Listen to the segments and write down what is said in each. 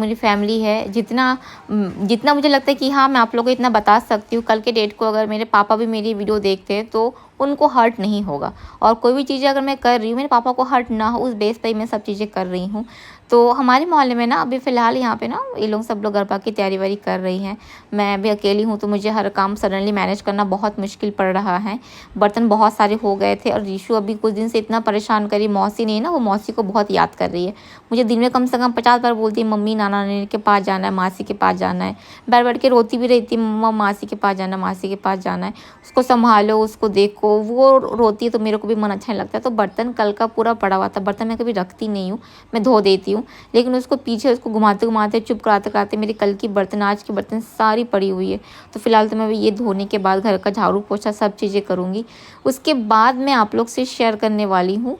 मेरी फैमिली है, जितना मुझे लगता है कि हाँ, मैं आप लोगों को इतना बता सकती हूँ, कल के डेट को अगर मेरे पापा भी मेरी वीडियो देखते हैं तो उनको हर्ट नहीं होगा। और कोई भी चीज़ें अगर मैं कर रही हूँ, मेरे पापा को हर्ट ना हो, उस बेस पे ही मैं सब चीज़ें कर रही हूँ। तो हमारे मोहल्ले में ना अभी फ़िलहाल यहाँ पे ना ये लोग सब लोग गरबा की तैयारी-वैयारी कर रही हैं। मैं अभी अकेली हूँ तो मुझे हर काम सडनली मैनेज करना बहुत मुश्किल पड़ रहा है। बर्तन बहुत सारे हो गए थे और रीशु अभी कुछ दिन से इतना परेशान कर रही, मौसी नहीं है ना, वो मौसी को बहुत याद कर रही है। मुझे दिन में कम से कम 50 बार बोलती है, मम्मी नाना नानी के पास जाना है, मासी के पास जाना है। बैठ बैठ के रोती भी रहती है, मम्मा मासी के पास जाना है, मासी के पास जाना है। उसको संभालो, उसको देखो, वो रोती है तो मेरे को भी मन अच्छा नहीं लगता है। तो बर्तन कल का पूरा पड़ा हुआ था, बर्तन मैं कभी रखती नहीं हूँ, मैं धो देती हूँ। लेकिन उसको पीछे उसको घुमाते घुमाते चुप कराते कराते मेरी कल की बर्तन आज की बर्तन सारी पड़ी हुई है। तो फिलहाल तो मैं भी ये धोने के बाद घर का झाड़ू पोछा सब चीज़ें करूँगी। उसके बाद मैं आप लोग से शेयर करने वाली हूँ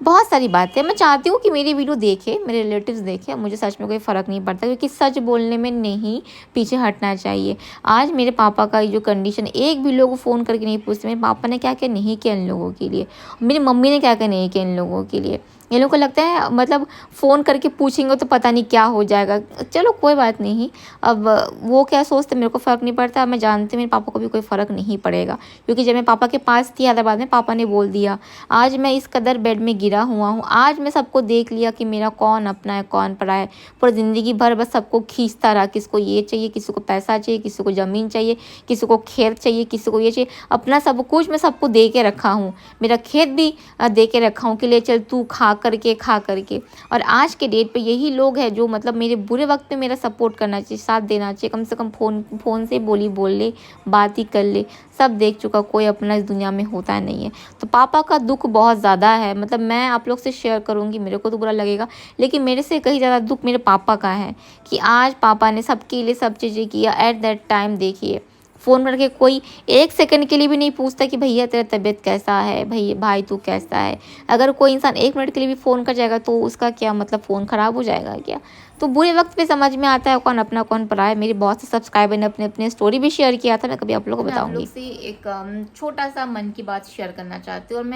बहुत सारी बातें। मैं चाहती हूँ कि मेरी वीडियो देखें, मेरे रिलेटिव्स देखें, मुझे सच में कोई फ़र्क नहीं पड़ता, क्योंकि सच बोलने में नहीं पीछे हटना चाहिए। आज मेरे पापा का ये जो कंडीशन, एक भी लोग फ़ोन करके नहीं पूछते मेरे पापा ने क्या क्या नहीं किया इन लोगों के लिए, मेरी मम्मी ने क्या क्या नहीं किया इन लोगों के लिए। इन लोगों को लगता है मतलब फ़ोन करके पूछेंगे तो पता नहीं क्या हो जाएगा। चलो कोई बात नहीं, अब वो क्या सोचते मेरे को फ़र्क नहीं पड़ता। मैं जानती हूँ मेरे पापा को भी कोई फ़र्क नहीं पड़ेगा, क्योंकि जब मैं पापा के पास थी हैदराबाद में, पापा ने बोल दिया। आज मैं इस कदर बेड में गिरा हुआ हूँ, आज मैं सबको देख लिया कि मेरा कौन अपना है कौन पराया है। पूरी ज़िंदगी भर बस सबको खींचता रहा, किसको ये चाहिए, किसी को पैसा चाहिए, किसी को ज़मीन चाहिए, किसी को खेत चाहिए, किसी को ये चाहिए। अपना सब कुछ मैं सबको दे के रखा हूँ, मेरा खेत भी दे के रखा हूँ कि ले चल तू खा करके। और आज के डेट पे यही लोग हैं जो मतलब मेरे बुरे वक्त में मेरा सपोर्ट करना चाहिए, साथ देना चाहिए। कम से कम फ़ोन से बोल ले, बात ही कर ले। सब देख चुका, कोई अपना इस दुनिया में होता नहीं है। तो पापा का दुख बहुत ज़्यादा है, मतलब मैं आप लोग से शेयर करूँगी, मेरे को तो बुरा लगेगा, लेकिन मेरे से कहीं ज़्यादा दुख मेरे पापा का है कि आज पापा ने सबके लिए सब चीज़ें किया। एट दैट टाइम देखिए, फ़ोन करके कोई 1 सेकंड के लिए भी नहीं पूछता कि भैया तेरा तबीयत कैसा है, भाई तू कैसा है। अगर कोई इंसान 1 मिनट के लिए भी फ़ोन कर जाएगा तो उसका क्या मतलब, फ़ोन ख़राब हो जाएगा क्या? तो बुरे वक्त पे समझ में आता है कौन अपना कौन पराया है। मेरे बहुत से सब्सक्राइबर ने अपने अपने स्टोरी भी शेयर किया था, मैं कभी आप लोगों को बताऊंगी। आप लोग से एक छोटा सा मन की बात शेयर करना चाहती हूँ, और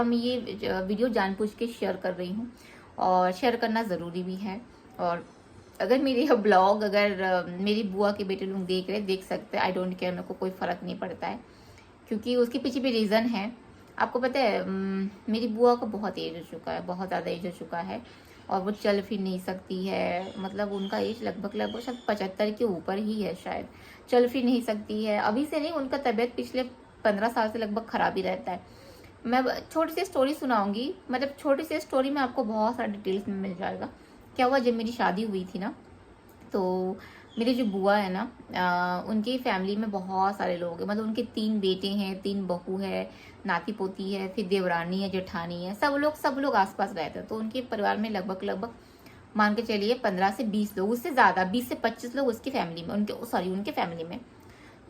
मैं ये वीडियो जानबूझ के शेयर कर रही हूँ, और शेयर करना ज़रूरी भी है। और अगर मेरे ब्लॉग मेरी बुआ के बेटे लोग देख सकते हैं, आई डोंट केयर, मेरे को कोई फ़र्क नहीं पड़ता है, क्योंकि उसके पीछे भी रीज़न है। आपको पता है मेरी बुआ को बहुत एज हो चुका है, बहुत ज़्यादा एज हो चुका है, और वो चल फिर नहीं सकती है। मतलब उनका एज लगभग शायद 75 के ऊपर ही है शायद। चल फिर नहीं सकती है, अभी से नहीं, उनका तबीयत पिछले 15 साल से लगभग ख़राब ही रहता है। मैं छोटी सी स्टोरी सुनाऊंगी, मतलब छोटी सी स्टोरी में आपको बहुत सारा डिटेल्स में मिल जाएगा। क्या हुआ, जब मेरी शादी हुई थी ना, तो मेरी जो बुआ है ना, उनकी फैमिली में बहुत सारे लोग हैं। मतलब उनके 3 बेटे हैं, 3 बहू है, नाती पोती है, फिर देवरानी है, जेठानी है, सब लोग आसपास रहते हैं। तो उनके परिवार में लगभग मान के चलिए 15 से 20 लोग, उससे ज़्यादा 20 से 25 लोग उसकी फैमिली में, उनके फैमिली में।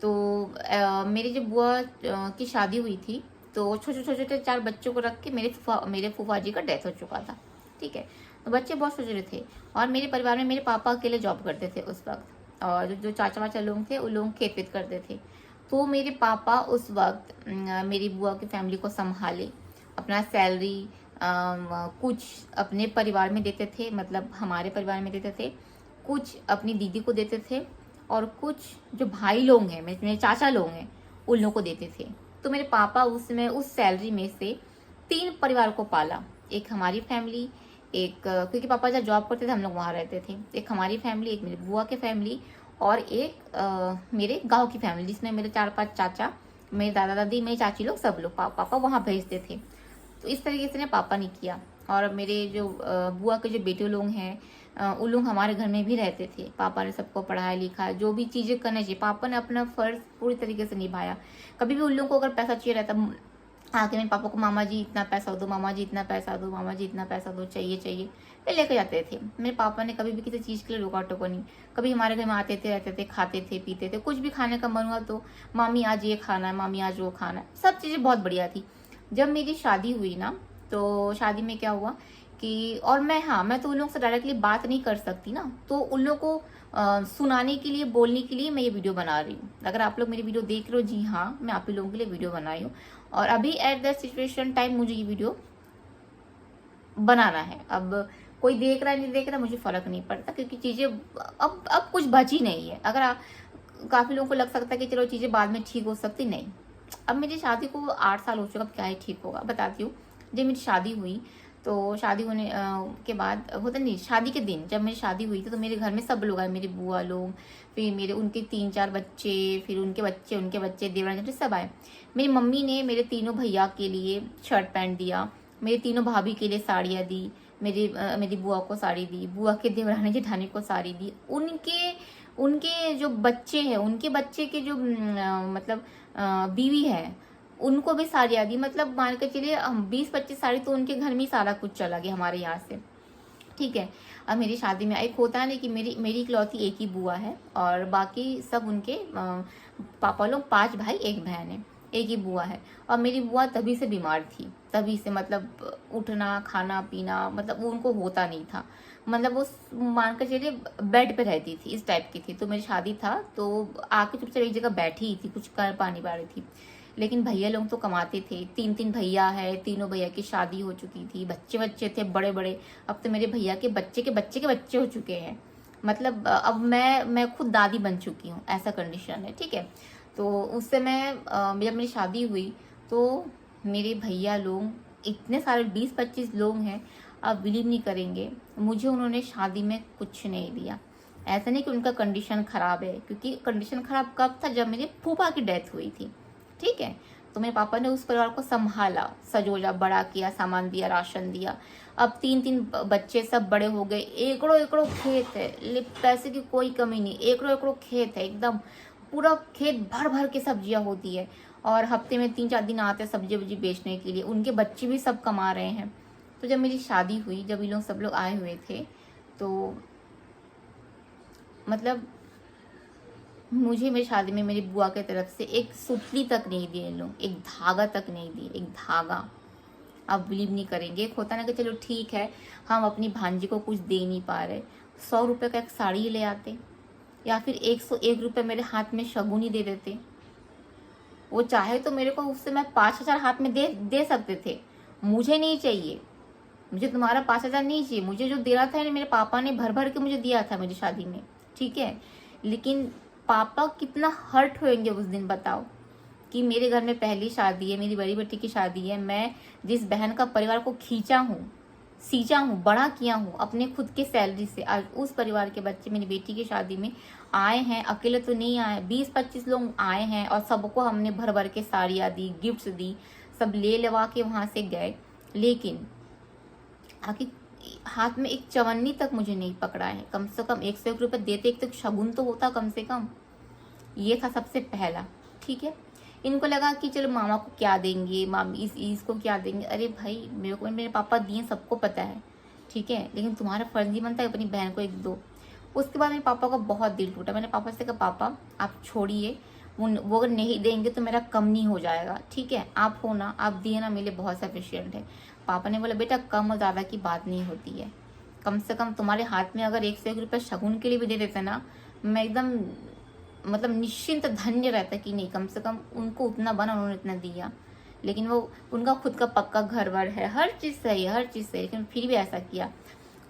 तो मेरी जो बुआ की शादी हुई थी, तो छोटे छोटे 4 बच्चों को रख के मेरे फूफा जी का डेथ हो चुका था। ठीक है, तो बच्चे बहुत छोटे थे, और मेरे परिवार में मेरे पापा अकेले जॉब करते थे उस वक्त, और जो चाचा वाचा लोग थे वो लोग खेत वेत करते थे। तो मेरे पापा उस वक्त मेरी बुआ की फैमिली को संभाले, अपना सैलरी कुछ अपने परिवार में देते थे, मतलब हमारे परिवार में देते थे, कुछ अपनी दीदी को देते थे, और कुछ जो भाई लोग हैं, मेरे चाचा लोग हैं, उन लोगों को देते थे। तो मेरे पापा उसमें उस सैलरी में से 3 परिवार को पाला। एक हमारी फैमिली, एक क्योंकि पापा जब जॉब करते थे हम लोग वहाँ रहते थे, एक हमारी फैमिली, एक मेरी बुआ की फैमिली, और एक मेरे गांव की फैमिली, जिसमें मेरे 4-5 चाचा, मेरे दादा दादी, मेरी चाची लोग, सब लोग पापा वहाँ भेजते थे। तो इस तरीके से ने पापा ने किया। और मेरे जो बुआ के जो बेटे लोग हैं, उन लोग हमारे घर में भी रहते थे। पापा ने सबको पढ़ाया लिखा, जो भी चीज़ें करना चाहिए, पापा ने अपना फ़र्ज पूरी तरीके से निभाया। कभी भी उन लोगों को अगर पैसा चाहिए रहता, आके मेरे पापा को, मामा जी इतना पैसा दो, मामा जी इतना पैसा दो, मामा जी इतना पैसा दो, चाहिए वे लेके जाते थे। मेरे पापा ने कभी भी किसी चीज़ के लिए रोका टोका नहीं। कभी हमारे घर में आते थे, रहते थे, खाते थे, पीते थे, कुछ भी खाने का मन हुआ तो मामी आज ये खाना है, मामी आज वो खाना है, सब चीज़ें बहुत बढ़िया थी। जब मेरी शादी हुई ना, तो शादी में क्या हुआ कि, और मैं तो उन लोगों से डायरेक्टली बात नहीं कर सकती ना, तो उन लोगों को सुनाने के लिए, बोलने के लिए मैं ये वीडियो बना रही हूँ। अगर आप लोग मेरी वीडियो देख रहे हो, जी हाँ, मैं आप ही लोगों के लिए वीडियो बनाई हूँ, और अभी एट द सिचुएशन टाइम मुझे ये वीडियो बनाना है। अब कोई देख रहा है नहीं देख रहा मुझे फ़र्क नहीं पड़ता, क्योंकि चीज़ें अब कुछ बची नहीं है। अगर काफ़ी लोगों को लग सकता है कि चलो चीज़ें बाद में ठीक हो सकती, नहीं। अब मेरी शादी को 8 साल हो चुका, अब क्या ही ठीक होगा। बताती हूँ, जब मेरी शादी हुई तो शादी होने के बाद होता नहीं, शादी के दिन जब मेरी शादी हुई थी तो मेरे घर में सब लोग आए, मेरी बुआ लोग, फिर मेरे उनके 3-4 बच्चे, फिर उनके बच्चे देवरानी सब आए। मेरी मम्मी ने मेरे तीनों भैया के लिए शर्ट पैंट दिया, मेरी तीनों भाभी के लिए साड़ियाँ दी, मेरी बुआ को साड़ी दी, बुआ के देवरानी जेठानी को साड़ी दी, उनके जो बच्चे हैं उनके बच्चे के जो मतलब बीवी है उनको भी साड़ियाँ दी। मतलब मान के चलिए 20-25 साड़ी तो उनके घर में ही सारा कुछ चला गया हमारे यहाँ से, ठीक है। अब मेरी शादी में एक होता है ना कि मेरी इकलौती एक ही बुआ है और बाकी सब उनके पापा लोग 5 भाई 1 बहन है, एक ही बुआ है। और मेरी बुआ तभी से बीमार थी, तभी से, मतलब उठना खाना पीना मतलब उनको होता नहीं था, मतलब वो मान कर चलिए बेड पे रहती थी, इस टाइप की थी। तो मेरी शादी था तो आके चुपचाप एक जगह बैठी ही थी, कुछ कर पा नहीं पा रही थी। लेकिन भैया लोग तो कमाते थे, 3-3 भैया है, तीनों भैया की शादी हो चुकी थी, बच्चे थे बड़े बड़े। अब तो मेरे भैया के बच्चे के बच्चे के बच्चे हो चुके हैं, मतलब अब मैं खुद दादी बन चुकी हूँ, ऐसा कंडीशन है, ठीक है। तो उस समय जब मेरी शादी हुई तो मेरे भैया लोग इतने सारे 20-25 लोग हैं, आप बिलीव नहीं करेंगे, मुझे उन्होंने शादी में कुछ नहीं दिया। ऐसा नहीं कि उनका कंडीशन ख़राब है, क्योंकि कंडीशन ख़राब कब था, जब मेरे फूफा की डेथ हुई थी, ठीक है। तो मेरे पापा ने उस परिवार को संभाला, सजोला, बड़ा किया, सामान दिया, राशन दिया। अब 3-3 बच्चे सब बड़े हो गए, एकड़ों एकड़ों खेत है, पैसे की कोई कमी नहीं, एकड़ों एकड़ों खेत है, एकदम पूरा खेत भर भर के सब्जियां होती है। और हफ्ते में 3-4 दिन आते हैं सब्जी वब्जी बेचने के लिए, उनके बच्चे भी सब कमा रहे हैं। तो जब मेरी शादी हुई, जब ये लोग सब लोग आए हुए थे, तो मतलब मुझे मेरी शादी में मेरी बुआ की तरफ से एक सुतली तक नहीं दिए लोग, एक धागा तक नहीं दिए, एक धागा। आप बिलीव नहीं करेंगे, एक होता ना कि चलो ठीक है हम अपनी भांजी को कुछ दे नहीं पा रहे, 100 रुपये का एक साड़ी ले आते, या फिर 101 रुपये मेरे हाथ में शगुनी दे देते। वो चाहे तो मेरे को उससे मैं 5,000 हाथ में दे सकते थे, मुझे नहीं चाहिए, मुझे तुम्हारा 5,000 नहीं चाहिए, मुझे जो दे रहा था मेरे पापा ने भर भर के मुझे दिया था मेरी शादी में, ठीक है। लेकिन पापा कितना हर्ट होंगे उस दिन, बताओ, कि मेरे घर में पहली शादी है, मेरी बड़ी बेटी की शादी है, मैं जिस बहन का परिवार को खींचा हूँ, सींचा हूँ, बड़ा किया हूँ अपने खुद के सैलरी से, आज उस परिवार के बच्चे मेरी बेटी की शादी में आए हैं। अकेले तो नहीं आए, 20-25 लोग आए हैं और सबको हमने भर भर के साड़ियाँ दी, गिफ्ट्स दी, सब ले लवा के वहाँ से गए। लेकिन आखिर हाथ में एक चवन्नी तक मुझे नहीं पकड़ा है, कम से कम 101 रुपये देते, एक तो शगुन तो होता कम से कम। ये था सबसे पहला, ठीक है। इनको लगा कि चलो मामा को क्या देंगे, मामी इसको क्या देंगे। अरे भाई, मेरे को मेरे पापा दिए, सबको पता है, ठीक है, लेकिन तुम्हारा फर्ज ही बनता है अपनी बहन को एक दो। उसके बाद मेरे पापा का बहुत दिल टूटा। मैंने पापा से कहा पापा आप छोड़िए, वो अगर नहीं देंगे तो मेरा कम नहीं हो जाएगा, ठीक है, आप हो ना, आप दिए ना, मेरे लिए बहुत सफिशियंट है। पापा ने बोला बेटा कम और ज़्यादा की बात नहीं होती है, कम से कम तुम्हारे हाथ में अगर 101 रुपये शगुन के लिए भी दे देते ना, मैं एकदम मतलब निश्चिंत धन्य रहता कि नहीं, कम से कम उनको उतना बना, उन्होंने इतना दिया। लेकिन वो उनका खुद का पक्का घर वर है, हर चीज़ सही है, हर चीज़ सही, लेकिन फिर भी ऐसा किया।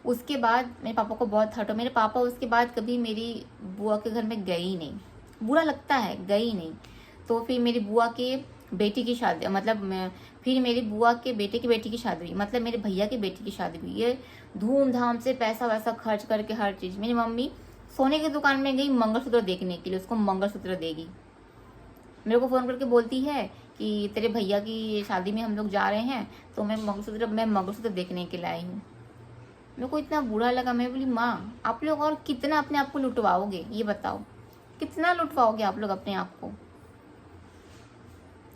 उसके बाद मेरे पापा को बहुत हर्ट हो। मेरे पापा उसके बाद कभी मेरी बुआ के घर में गए ही नहीं, बुरा लगता है, गए ही नहीं। तो फिर मेरी बुआ के बेटी की शादी, मतलब फिर मेरी बुआ के बेटे की बेटी की शादी हुई, मतलब मेरे भैया की बेटी की शादी हुई। ये धूमधाम से पैसा वैसा खर्च करके हर चीज़। मेरी मम्मी सोने की दुकान में गई मंगलसूत्र देखने के लिए, उसको मंगलसूत्र देगी। मेरे को फ़ोन करके बोलती है कि तेरे भैया की शादी में हम लोग जा रहे हैं, तो मैं मंगलसूत्र देखने के लिए आई हूँ। मेरे को इतना बुरा लगा। मैं बोली माँ आप लोग और कितना अपने आप को लुटवाओगे, ये बताओ, कितना लुटवाओगे आप लोग अपने आप को?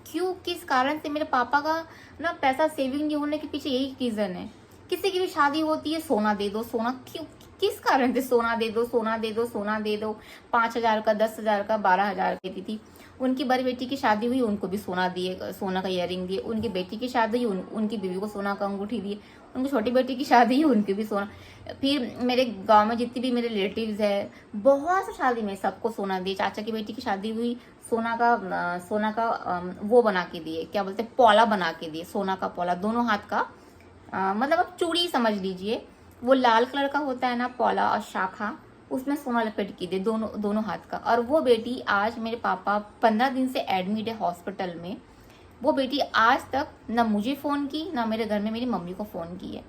क्यों, किस कारण से? मेरे पापा का ना पैसा सेविंग नहीं होने के पीछे यही रीज़न है। किसी की भी शादी होती है, सोना दे दो, सोना क्यों, किस कारण से? सोना दे दो, सोना दे दो, सोना दे दो। 5,000 का, 10,000 का, 12,000 देती थी। उनकी बड़ी बेटी की शादी हुई, उनको भी सोना दिए, सोना का इयररिंग दिए। उनकी बेटी की शादी हुई, उनकी बीवी को सोना का अंगूठी दिए। उनकी छोटी बेटी की शादी हुई, उनकी भी सोना। फिर मेरे गांव में जितनी भी मेरे रिलेटिव्स है, बहुत सी शादी में सबको सोना दिए। चाचा की बेटी की शादी हुई, सोना का वो बना के दिए, क्या बोलते हैं, पौला बना के दिए, सोना का पौला, दोनों हाथ का, मतलब आप चूड़ी समझ लीजिए, वो लाल कलर का होता है ना पौला और शाखा, उसमें सोना लपेट के दे, दोनों दोनों हाथ का। और वो बेटी आज मेरे पापा 15 दिन से एडमिट है हॉस्पिटल में। वो बेटी आज तक ना मुझे फ़ोन की, ना मेरे घर में मेरी मम्मी को फ़ोन की है।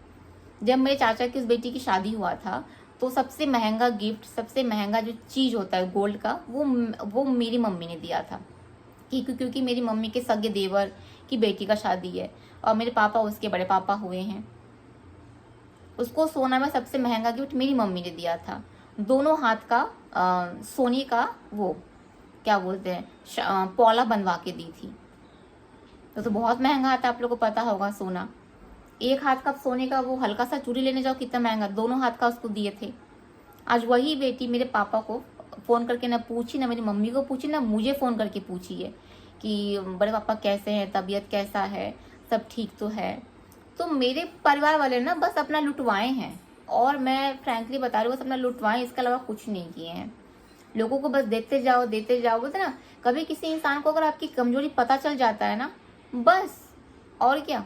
जब मेरे चाचा की उस बेटी की शादी हुआ था तो सबसे महंगा गिफ्ट, सबसे महंगा जो चीज़ होता है गोल्ड का, वो मेरी मम्मी ने दिया था। क्योंकि मेरी मम्मी के सगे देवर की बेटी का शादी है और मेरे पापा उसके बड़े पापा हुए हैं। उसको सोना में सबसे महंगा गिफ्ट मेरी मम्मी ने दिया था। दोनों हाथ का सोने का वो क्या बोलते हैं पौला बनवा के दी थी। तो बहुत महंगा आता है, आप लोगों को पता होगा सोना। एक हाथ का सोने का वो हल्का सा चूड़ी लेने जाओ कितना महंगा, दोनों हाथ का उसको दिए थे। आज वही बेटी मेरे पापा को फ़ोन करके ना पूछी, ना मेरी मम्मी को पूछी, ना मुझे फ़ोन करके पूछी है कि बड़े पापा कैसे हैं, तबीयत कैसा है, सब ठीक तो है। तो मेरे परिवार वाले ना बस अपना लुटवाए हैं, और मैं फ्रैंकली बता रही हूँ, बस अपना लुटवाए, इसके अलावा कुछ नहीं किए हैं। लोगों को बस देते जाओ देते जाओ। बोलते ना, कभी किसी इंसान को अगर आपकी कमजोरी पता चल जाता है ना, बस, और क्या।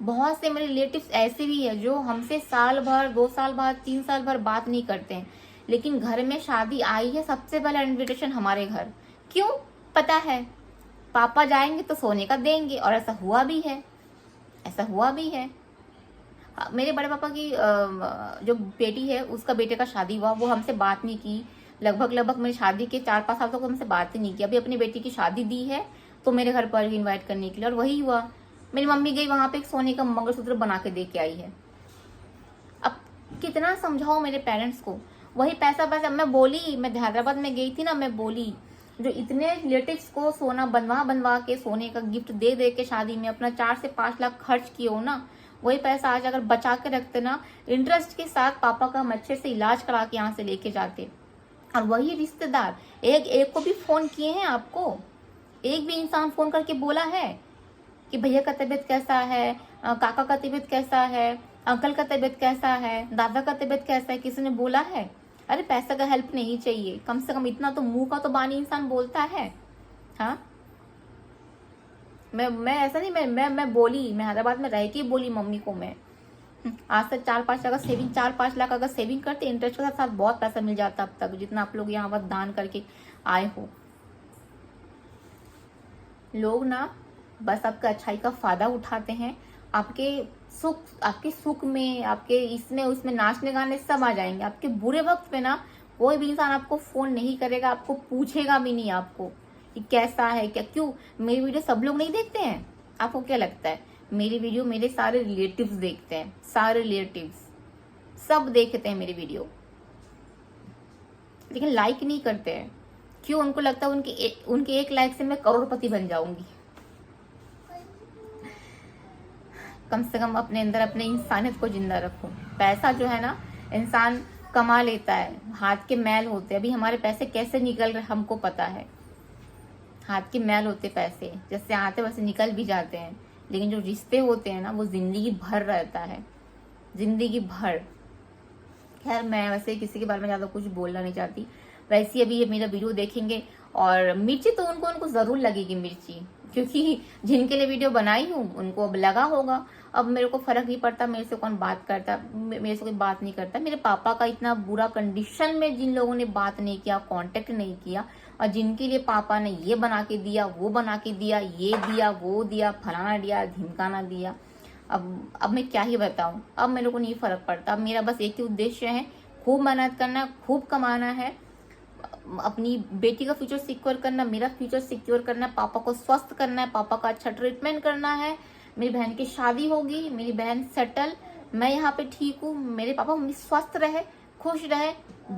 बहुत से मेरे रिलेटिव्स ऐसे भी है जो हमसे साल भर, 2 साल बाद, 3 साल भर बात नहीं करते हैं, लेकिन घर में शादी आई है, सबसे पहला इनविटेशन हमारे घर। क्यों? पता है पापा जाएंगे तो सोने का देंगे, और ऐसा हुआ भी है, ऐसा हुआ भी है। मेरे बड़े पापा की जो बेटी है उसका बेटे का शादी हुआ, वो हमसे बात नहीं की। लगभग मेरी शादी के 4-5 साल तक तो हमसे बात ही नहीं की। अभी अपनी बेटी की शादी दी है तो मेरे घर पर इनवाइट करने के लिए, और वही हुआ। मेरी मम्मी गई वहां पे एक सोने का मंगलसूत्र बना के दे के आई है। अब कितना समझाओ मेरे पेरेंट्स को, वही पैसा मैं बोली, मैं हैदराबाद में गई थी ना, मैं बोली जो इतने रिलेटिव्स को सोना बनवा के सोने का गिफ्ट दे दे के शादी में अपना 4 से 5 लाख खर्च किए हो ना, वही पैसा आज अगर बचा के रखते ना, इंटरेस्ट के साथ पापा का हम अच्छे से इलाज करा के यहाँ से लेके जाते। और वही रिश्तेदार एक को भी फोन किए हैं आपको? एक भी इंसान फोन करके बोला है कि भैया का तबीयत कैसा है, काका का तबीयत कैसा है, अंकल का तबीयत कैसा है, दादा का तबीयत कैसा है? किसी ने बोला है? अरे पैसा का हेल्प नहीं चाहिए, कम से कम इतना तो मुंह का तो बानी इंसान बोलता है। हाँ, मैं ऐसा नहीं, मैं बोली, मैं हैदराबाद में रह के बोली मम्मी को। मैं आज तक 4-5 लाख सेविंग, 4-5 लाख अगर सेविंग करते, इंटरेस्ट के साथ बहुत पैसा मिल जाता अब तक, जितना आप लोग यहाँ पर दान करके आए हो। लोग ना बस आपका अच्छाई का फायदा उठाते हैं। आपके सुख में, आपके इसमें उसमें नाचने गाने सब आ जाएंगे। आपके बुरे वक्त पे ना कोई भी इंसान आपको फोन नहीं करेगा, आपको पूछेगा भी नहीं आपको कि कैसा है क्या। क्यों? मेरी वीडियो सब लोग नहीं देखते हैं? आपको क्या लगता है? मेरी वीडियो मेरे सारे रिलेटिव्स देखते हैं, सारे रिलेटिव्स सब देखते हैं मेरी वीडियो, लेकिन लाइक नहीं करते हैं। क्यों? उनको लगता है उनके एक लाइक से मैं करोड़पति बन जाऊंगी। कम से कम अपने अंदर अपने इंसानियत को जिंदा रखो। पैसा जो है ना इंसान कमा लेता है, हाथ के मैल होते हैं। अभी हमारे पैसे कैसे निकल रहे हमको पता है, हाथ के मैल होते पैसे, जैसे आते वैसे निकल भी जाते हैं। लेकिन जो रिश्ते होते हैं ना वो जिंदगी भर रहता है, जिंदगी भर। खैर मैं वैसे किसी के बारे में ज्यादा कुछ बोलना नहीं चाहती। वैसे अभी ये मेरा वीडियो देखेंगे, और मिर्ची तो उनको जरूर लगेगी मिर्ची, क्योंकि जिनके लिए वीडियो बनाई हूँ उनको अब लगा होगा। अब मेरे को फर्क नहीं पड़ता, मेरे से कौन बात करता, मेरे से कोई बात नहीं करता। मेरे पापा का इतना बुरा कंडीशन में जिन लोगों ने बात नहीं किया, कांटेक्ट नहीं किया, और जिनके लिए पापा ने ये बना के दिया, वो बना के दिया, ये दिया, वो दिया, फलाना दिया, ढिमकाना दिया, अब मैं क्या ही बताऊं। अब मेरे को नहीं फर्क पड़ता। अब मेरा बस एक ही उद्देश्य है, खूब मेहनत करना, खूब कमाना है, अपनी बेटी का फ्यूचर सिक्योर करना, मेरा फ्यूचर सिक्योर करना, पापा को स्वस्थ करना है, पापा का अच्छा ट्रीटमेंट करना है। मेरी बहन की शादी होगी, मेरी बहन सेटल, मैं यहाँ पे ठीक हूँ, मेरे पापा मम्मी स्वस्थ रहे, खुश रहे।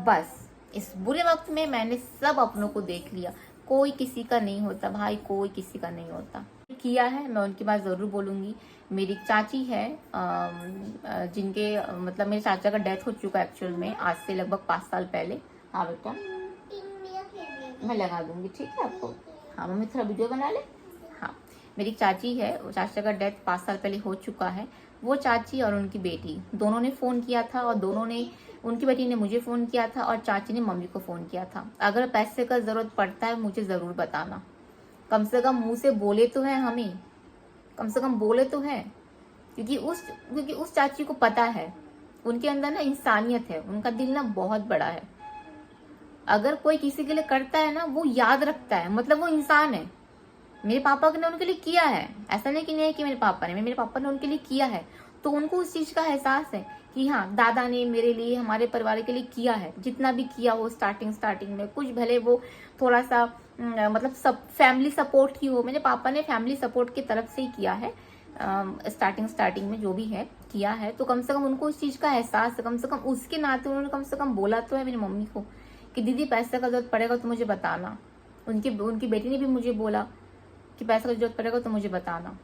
बस इस बुरे वक्त में मैंने सब अपनों को देख लिया। कोई किसी का नहीं होता भाई, कोई किसी का नहीं होता। किया है, मैं उनकी बात जरूर बोलूंगी। मेरी चाची है जिनके मतलब मेरे चाचा का डेथ हो चुका है एक्चुअल में, आज से लगभग 5 साल पहले। हाँ बेटा मैं लगा दूंगी, ठीक है आपको। हाँ मम्मी थोड़ा वीडियो बना ले। हाँ मेरी चाची है, वो चाचा का डेथ 5 साल पहले हो चुका है। वो चाची और उनकी बेटी दोनों ने फोन किया था, और दोनों ने, उनकी बेटी ने मुझे फोन किया था और चाची ने मम्मी को फोन किया था। अगर पैसे का जरूरत पड़ता है मुझे जरूर बताना, कम से कम मुंह से बोले तो है, हमें कम से कम बोले तो है। क्योंकि उस चाची को पता है, उनके अंदर ना इंसानियत है, उनका दिल ना बहुत बड़ा है। अगर कोई किसी के लिए करता है ना, वो याद रखता है, मतलब वो इंसान है। मेरे पापा ने उनके लिए किया है, ऐसा नहीं कि नहीं कि मेरे पापा ने, मेरे पापा ने उनके लिए किया है, तो उनको उस चीज का एहसास है कि हाँ दादा ने मेरे लिए, हमारे परिवार के लिए किया है। जितना भी किया हो स्टार्टिंग में, कुछ भले वो थोड़ा सा मतलब सब फैमिली सपोर्ट ही हो, मेरे पापा ने फैमिली सपोर्ट की तरफ से ही किया है। स्टार्टिंग में जो भी है किया है, तो कम से कम उनको उस चीज का एहसास है। कम से कम उसके नाते उन्होंने कम से कम बोला तो है मेरी मम्मी को कि दीदी पैसे का जरूरत पड़ेगा तो मुझे बताना। उनकी बेटी ने भी मुझे बोला कि पैसे का जरूरत पड़ेगा तो मुझे बताना।